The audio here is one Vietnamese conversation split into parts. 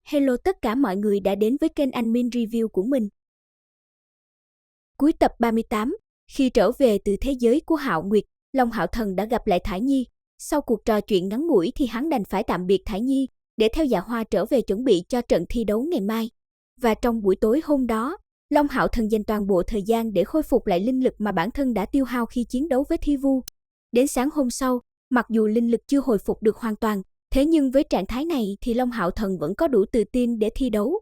Hello tất cả mọi người đã đến với kênh Admin Review của mình. Cuối tập 38, khi trở về từ thế giới của Hạo Nguyệt, Long Hạo Thần đã gặp lại Thải Nhi. Sau cuộc trò chuyện ngắn ngủi thì hắn đành phải tạm biệt Thải Nhi để theo Dạ Hoa trở về chuẩn bị cho trận thi đấu ngày mai. Và trong buổi tối hôm đó, Long Hạo Thần dành toàn bộ thời gian để khôi phục lại linh lực mà bản thân đã tiêu hao khi chiến đấu với Thi Vu. Đến sáng hôm sau, mặc dù linh lực chưa hồi phục được hoàn toàn, thế nhưng với trạng thái này thì Long Hạo Thần vẫn có đủ tự tin để thi đấu.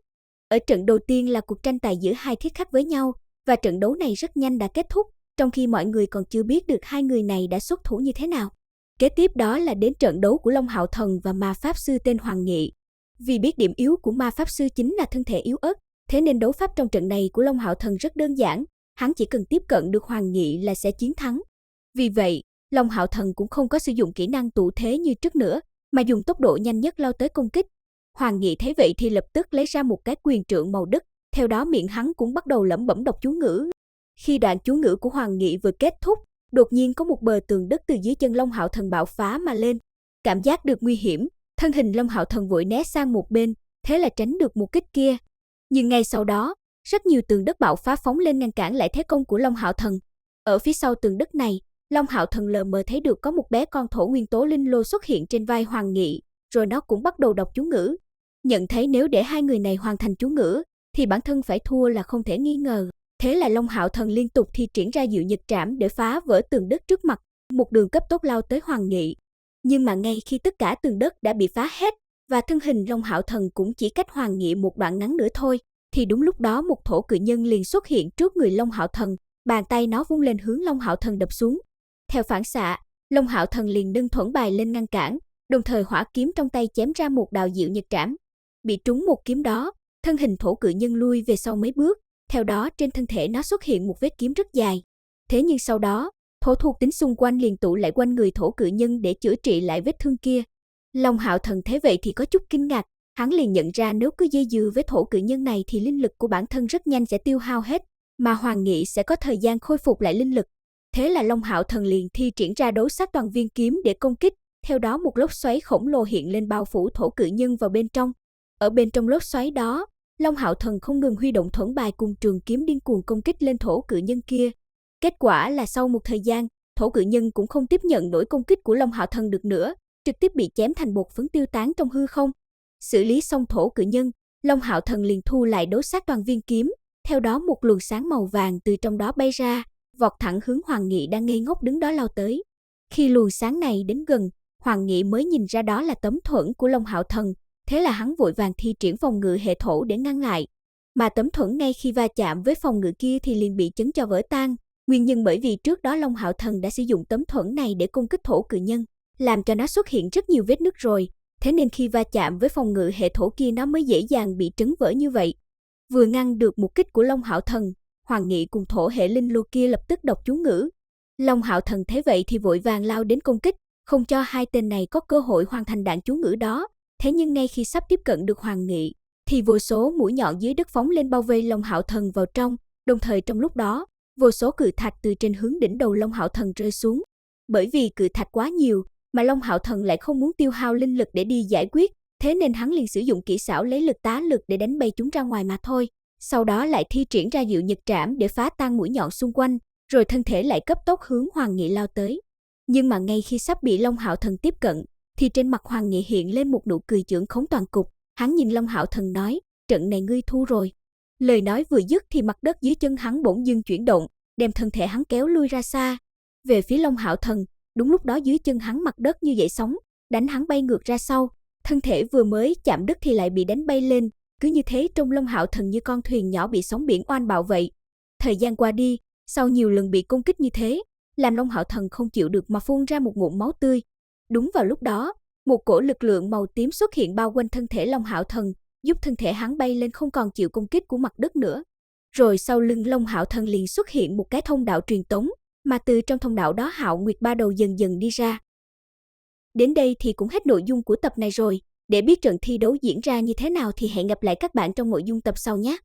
Ở trận đầu tiên là cuộc tranh tài giữa hai thiết khách với nhau, và trận đấu này rất nhanh đã kết thúc, trong khi mọi người còn chưa biết được hai người này đã xuất thủ như thế nào. Kế tiếp đó là đến trận đấu của Long Hạo Thần và ma pháp sư tên Hoàng Nghị. Vì biết điểm yếu của ma pháp sư chính là thân thể yếu ớt, thế nên đấu pháp trong trận này của Long Hạo Thần rất đơn giản, hắn chỉ cần tiếp cận được Hoàng Nghị là sẽ chiến thắng. Vì vậy, Long Hạo Thần cũng không có sử dụng kỹ năng tụ thế như trước nữa, mà dùng tốc độ nhanh nhất lao tới công kích. Hoàng Nghị thấy vậy thì lập tức lấy ra một cái quyền trượng màu đất, theo đó miệng hắn cũng bắt đầu lẩm bẩm đọc chú ngữ. Khi đoạn chú ngữ của Hoàng Nghị vừa kết thúc, đột nhiên có một bờ tường đất từ dưới chân Long Hạo Thần bạo phá mà lên. Cảm giác được nguy hiểm, thân hình Long Hạo Thần vội né sang một bên, thế là tránh được một kích kia. Nhưng ngay sau đó, rất nhiều tường đất bạo phá phóng lên ngăn cản lại thế công của Long Hạo Thần. Ở phía sau tường đất này, Long Hạo Thần lờ mờ thấy được có một bé con thổ nguyên tố linh lô xuất hiện trên vai Hoàng Nghị, rồi nó cũng bắt đầu đọc chú ngữ. Nhận thấy nếu để hai người này hoàn thành chú ngữ, thì bản thân phải thua là không thể nghi ngờ. Thế là Long Hạo Thần liên tục thi triển ra Diệu Nhật Trảm để phá vỡ tường đất trước mặt, một đường cấp tốc lao tới Hoàng Nghị. Nhưng mà ngay khi tất cả tường đất đã bị phá hết, và thân hình Long Hạo Thần cũng chỉ cách Hoàng Nghị một đoạn ngắn nữa thôi, thì đúng lúc đó một thổ cự nhân liền xuất hiện trước người Long Hạo Thần, bàn tay nó vung lên hướng Long Hạo Thần đập xuống. Theo phản xạ, Long Hạo Thần liền nâng thuẫn bài lên ngăn cản, đồng thời hỏa kiếm trong tay chém ra một đạo Diệu Nhật Trảm. Bị trúng một kiếm đó, thân hình thổ cự nhân lui về sau mấy bước, theo đó trên thân thể nó xuất hiện một vết kiếm rất dài. Thế nhưng sau đó, thổ thuộc tính xung quanh liền tụ lại quanh người thổ cự nhân để chữa trị lại vết thương kia. Long Hạo Thần thấy vậy thì có chút kinh ngạc, hắn liền nhận ra nếu cứ dây dưa với thổ cự nhân này thì linh lực của bản thân rất nhanh sẽ tiêu hao hết, mà Hoàng Nghị sẽ có thời gian khôi phục lại linh lực. Thế là Long Hạo Thần liền thi triển ra đấu sát toàn viên kiếm để công kích, theo đó một lốc xoáy khổng lồ hiện lên bao phủ thổ cự nhân vào bên trong. Ở bên trong lốc xoáy đó, Long Hạo Thần không ngừng huy động thuẫn bài cùng trường kiếm điên cuồng công kích lên thổ cự nhân kia. Kết quả là sau một thời gian, thổ cự nhân cũng không tiếp nhận nổi công kích của Long Hạo Thần được nữa, trực tiếp bị chém thành bột phấn tiêu tán trong hư không. Xử lý xong thổ cự nhân, Long Hạo Thần liền thu lại đấu sát toàn viên kiếm, theo đó một luồng sáng màu vàng từ trong đó bay ra, vọt thẳng hướng Hoàng Nghị đang ngây ngốc đứng đó lao tới. Khi luồng sáng này đến gần, Hoàng Nghị mới nhìn ra đó là tấm thuẫn của Long Hạo Thần, thế là hắn vội vàng thi triển phòng ngự hệ thổ để ngăn lại. Mà tấm thuẫn ngay khi va chạm với phòng ngự kia thì liền bị chấn cho vỡ tan, nguyên nhân bởi vì trước đó Long Hạo Thần đã sử dụng tấm thuẫn này để công kích thổ cự nhân, làm cho nó xuất hiện rất nhiều vết nứt rồi, thế nên khi va chạm với phòng ngự hệ thổ kia nó mới dễ dàng bị trấn vỡ như vậy. Vừa ngăn được một kích của Long Hạo Thần, Hoàng Nghị cùng thổ hệ linh lô kia lập tức đọc chú ngữ. Long Hạo Thần thấy vậy thì vội vàng lao đến công kích, không cho hai tên này có cơ hội hoàn thành đạn chú ngữ đó. Thế nhưng ngay khi sắp tiếp cận được Hoàng Nghị, thì vô số mũi nhọn dưới đất phóng lên bao vây Long Hạo Thần vào trong, đồng thời trong lúc đó, vô số cự thạch từ trên hướng đỉnh đầu Long Hạo Thần rơi xuống. Bởi vì cự thạch quá nhiều, mà Long Hạo Thần lại không muốn tiêu hao linh lực để đi giải quyết, thế nên hắn liền sử dụng kỹ xảo lấy lực tá lực để đánh bay chúng ra ngoài mà thôi. Sau đó lại thi triển ra Diệu Nhật Trảm để phá tan mũi nhọn xung quanh, rồi thân thể lại cấp tốc hướng Hoàng Nghị lao tới. Nhưng mà ngay khi sắp bị Long Hạo Thần tiếp cận, thì trên mặt Hoàng Nghị hiện lên một nụ cười chưởng khống toàn cục. Hắn nhìn Long Hạo Thần nói, trận này ngươi thua rồi. Lời nói vừa dứt thì mặt đất dưới chân hắn bỗng dưng chuyển động, đem thân thể hắn kéo lui ra xa. Về phía Long Hạo Thần, đúng lúc đó dưới chân hắn mặt đất như dậy sóng, đánh hắn bay ngược ra sau. Thân thể vừa mới chạm đất thì lại bị đánh bay lên. Cứ như thế trông Long Hạo Thần như con thuyền nhỏ bị sóng biển oanh bạo vậy. Thời gian qua đi, sau nhiều lần bị công kích như thế, làm Long Hạo Thần không chịu được mà phun ra một ngụm máu tươi. Đúng vào lúc đó, một cổ lực lượng màu tím xuất hiện bao quanh thân thể Long Hạo Thần, giúp thân thể hắn bay lên không còn chịu công kích của mặt đất nữa. Rồi sau lưng Long Hạo Thần liền xuất hiện một cái thông đạo truyền tống, mà từ trong thông đạo đó Hạo Nguyệt ba đầu dần dần đi ra. Đến đây thì cũng hết nội dung của tập này rồi. Để biết trận thi đấu diễn ra như thế nào thì hẹn gặp lại các bạn trong nội dung tập sau nhé.